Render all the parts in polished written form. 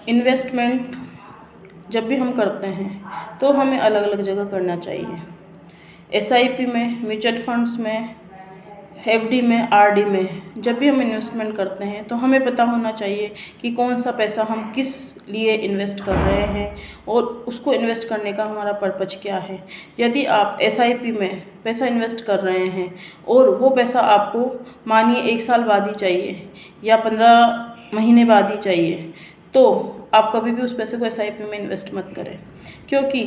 Investment जब भी हम करते हैं तो हमें अलग अलग जगह करना चाहिए। एसआईपी में, म्यूचुअल फंड्स में, एफडी में, आरडी में जब भी हम इन्वेस्टमेंट करते हैं तो हमें पता होना चाहिए कि कौन सा पैसा हम किस लिए इन्वेस्ट कर रहे हैं और उसको इन्वेस्ट करने का हमारा पर्पज़ क्या है। यदि आप एसआईपी में पैसा इन्वेस्ट कर रहे हैं और वो पैसा आपको मानिए 1 साल बाद ही चाहिए या 15 महीने बाद ही चाहिए, तो आप कभी भी उस पैसे को एसआईपी में इन्वेस्ट मत करें, क्योंकि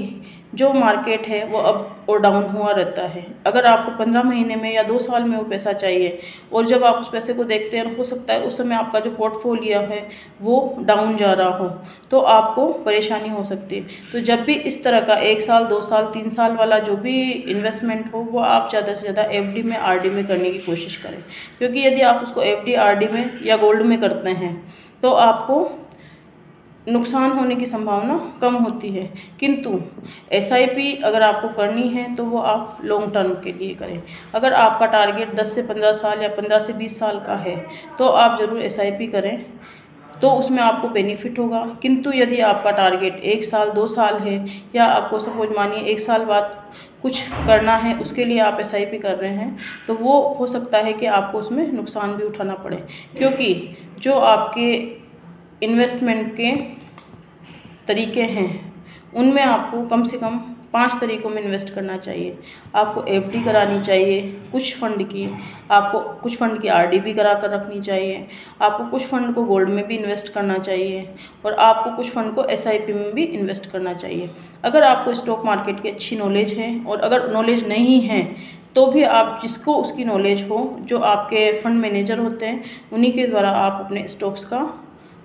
जो मार्केट है वो अप और डाउन हुआ रहता है। अगर आपको 15 महीने में या 2 साल में वो पैसा चाहिए और जब आप उस पैसे को देखते हैं, हो सकता है उस समय आपका जो पोर्टफोलियो है वो डाउन जा रहा हो, तो आपको परेशानी हो सकती है। तो जब भी इस तरह का 1 साल, 2 साल, 3 साल वाला जो भी इन्वेस्टमेंट हो, वो आप ज़्यादा से ज़्यादा एफडी में, आरडी में करने की कोशिश करें, क्योंकि यदि आप उसको एफडी, आरडी में या गोल्ड में करते हैं तो आपको नुकसान होने की संभावना कम होती है। किंतु एसआईपी अगर आपको करनी है तो वो आप लॉन्ग टर्म के लिए करें। अगर आपका टारगेट 10 से 15 साल या 15 से 20 साल का है तो आप ज़रूर एसआईपी करें, तो उसमें आपको बेनिफिट होगा। किंतु यदि आपका टारगेट 1 साल, 2 साल है या आपको सपोज मानिए 1 साल बाद कुछ करना है, उसके लिए आप एसआईपी कर रहे हैं, तो वो हो सकता है कि आपको उसमें नुकसान भी उठाना पड़े, क्योंकि जो आपके इन्वेस्टमेंट के तरीके हैं उनमें आपको कम से कम 5 तरीक़ों में इन्वेस्ट करना चाहिए। आपको एफडी करानी चाहिए कुछ फ़ंड की, आपको कुछ फ़ंड की आरडी भी करा कर रखनी चाहिए, आपको कुछ फ़ंड को गोल्ड में भी इन्वेस्ट करना चाहिए और आपको कुछ फ़ंड को एसआईपी में भी इन्वेस्ट करना चाहिए। अगर आपको स्टॉक मार्केट की अच्छी नॉलेज है और अगर नॉलेज नहीं है तो भी आप जिसको उसकी नॉलेज हो, जो आपके फ़ंड मैनेजर होते हैं, उन्हीं के द्वारा आप अपने स्टॉक्स का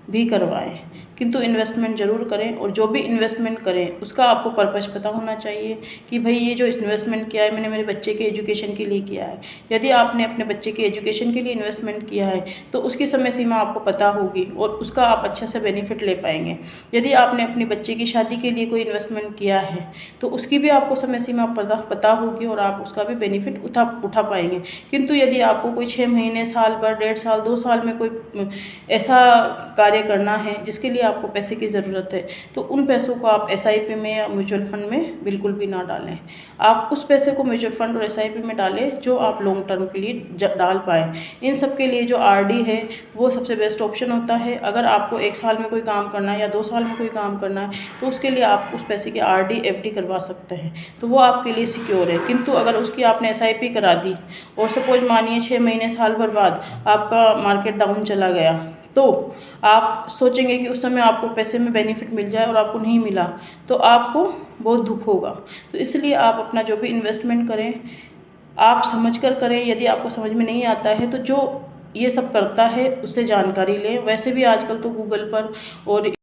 भी करवाएं। किंतु इन्वेस्टमेंट ज़रूर करें और जो भी इन्वेस्टमेंट करें उसका आपको पर्पज़ पता होना चाहिए कि भाई ये जो इन्वेस्टमेंट किया है मैंने मेरे बच्चे के एजुकेशन के लिए किया है। यदि आपने अपने बच्चे के एजुकेशन के लिए इन्वेस्टमेंट किया है तो उसकी समय सीमा आपको पता होगी और उसका आप अच्छे से बेनिफिट ले पाएंगे। यदि आपने अपने बच्चे की शादी के लिए कोई इन्वेस्टमेंट किया है तो उसकी भी आपको समय सीमा पता होगी और आप उसका भी बेनिफिट उठा पाएंगे। किंतु यदि आपको कोई 6 महीने, साल भर, 1.5 साल, 2 साल में कोई ऐसा कार्य करना है जिसके लिए आपको पैसे की ज़रूरत है, तो उन पैसों को आप एसआईपी में या म्यूचुअल फंड में बिल्कुल भी ना डालें। आप उस पैसे को म्यूचुअल फंड और एसआईपी में डालें जो आप लॉन्ग टर्म के लिए डाल पाएँ। इन सब के लिए जो आरडी है वो सबसे बेस्ट ऑप्शन होता है। अगर आपको 1 साल में कोई काम करना है या 2 साल में कोई काम करना है तो उसके लिए आप उस पैसे की आरडी, एफडी करवा सकते हैं, तो वो आपके लिए सिक्योर है। किंतु अगर उसकी आपने एसआईपी करा दी और सपोज मानिए 6 महीने, साल भर बाद आपका मार्केट डाउन चला गया, तो आप सोचेंगे कि उस समय आपको पैसे में बेनिफिट मिल जाए और आपको नहीं मिला तो आपको बहुत दुख होगा। तो इसलिए आप अपना जो भी इन्वेस्टमेंट करें आप समझ कर करें। यदि आपको समझ में नहीं आता है तो जो ये सब करता है उससे जानकारी लें। वैसे भी आजकल तो गूगल पर और